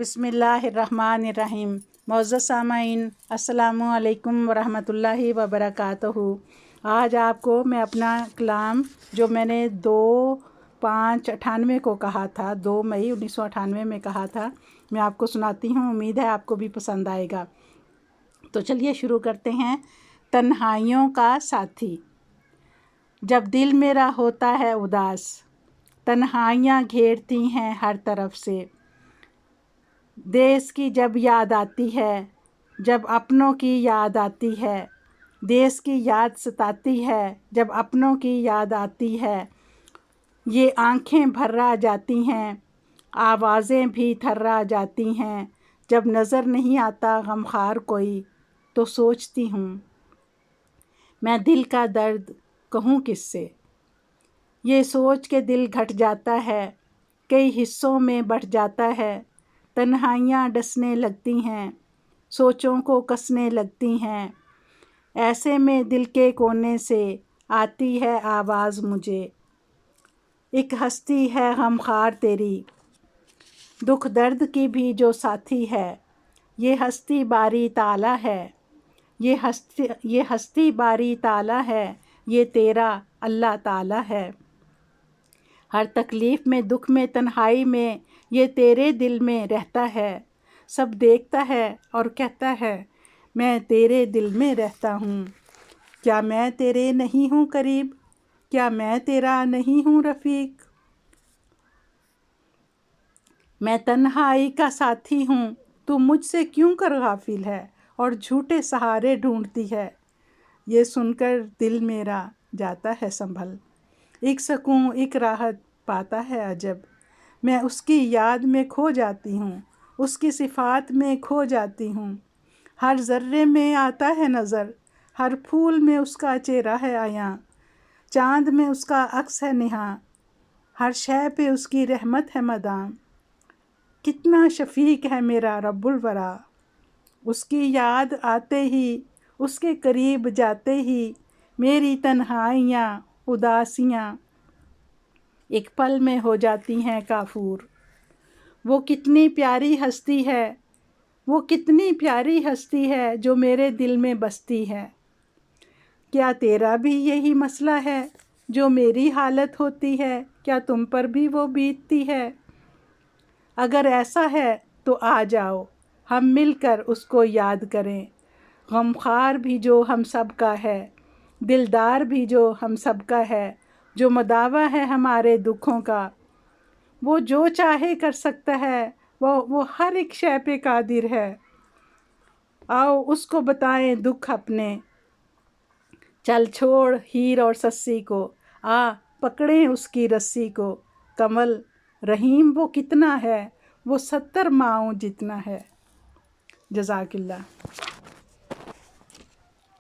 बिस्मिल्लाहिर्रहमानिर्रहीम। मुअज़्ज़ज़ सामाईन, अस्सलामु अलैकुम वरहमतुल्लाहि वबरकातुहू। आज आपको मैं अपना कलाम जो मैंने 2/5/98 को कहा था, 2 मई 1998 में कहा था, मैं आपको सुनाती हूँ। उम्मीद है आपको भी पसंद आएगा। तो चलिए शुरू करते हैं। तन्हाइयों का साथी। जब दिल मेरा होता है उदास, तन्हाइयाँ घेरती हैं हर तरफ से। देश की जब याद आती है, जब अपनों की याद आती है, देश की याद सताती है, जब अपनों की याद आती है। ये आँखें भर्रा जाती हैं, आवाज़ें भी थर्रा जाती हैं। जब नज़र नहीं आता गमख़ार कोई, तो सोचती हूँ मैं दिल का दर्द कहूँ किससे। ये सोच के दिल घट जाता है, कई हिस्सों में बँट जाता है। तन्हाइयाँ डसने लगती हैं, सोचों को कसने लगती हैं। ऐसे में दिल के कोने से आती है आवाज़ मुझे, एक हस्ती है गमख़ार तेरी, दुख दर्द की भी जो साथी है। ये हस्ती बारी ताला है, ये हस्ती बारी ताला है, ये तेरा अल्लाह ताला है। हर तकलीफ़ में, दुख में, तन्हाई में ये तेरे दिल में रहता है। सब देखता है और कहता है मैं तेरे दिल में रहता हूँ। क्या मैं तेरे नहीं हूँ करीब, क्या मैं तेरा नहीं हूँ रफ़ीक। मैं तन्हाई का साथी हूँ, तू मुझसे क्यों कर गाफिल है और झूठे सहारे ढूंढती है। ये सुनकर दिल मेरा जाता है संभल, एक सकून एक राहत पाता है अजब। मैं उसकी याद में खो जाती हूँ, उसकी सिफ़ात में खो जाती हूँ। हर ज़र्रे में आता है नज़र, हर फूल में उसका चेहरा है आया। चाँद में उसका अक्स है निहा, हर शय पे उसकी रहमत है मदाम। कितना शफ़ीक है मेरा रब्बुल वरा, उसकी याद आते ही, उसके करीब जाते ही मेरी तन्हाइयाँ उदासियाँ एक पल में हो जाती हैं काफूर। वो कितनी प्यारी हस्ती है, वो कितनी प्यारी हस्ती है जो मेरे दिल में बसती है। क्या तेरा भी यही मसला है जो मेरी हालत होती है, क्या तुम पर भी वो बीतती है। अगर ऐसा है तो आ जाओ, हम मिलकर उसको याद करें। गमख़ार भी जो हम सब का है, दिलदार भी जो हम सब का है, जो मदावा है हमारे दुखों का। वो जो चाहे कर सकता है, वो हर एक शय पे कादिर है। आओ उसको बताएं दुख अपने, चल छोड़ हीर और सस्सी को, आ पकड़ें उसकी रस्सी को। कमल रहीम वो कितना है, वो 70 माओं जितना है। जज़ाकिल्लाह।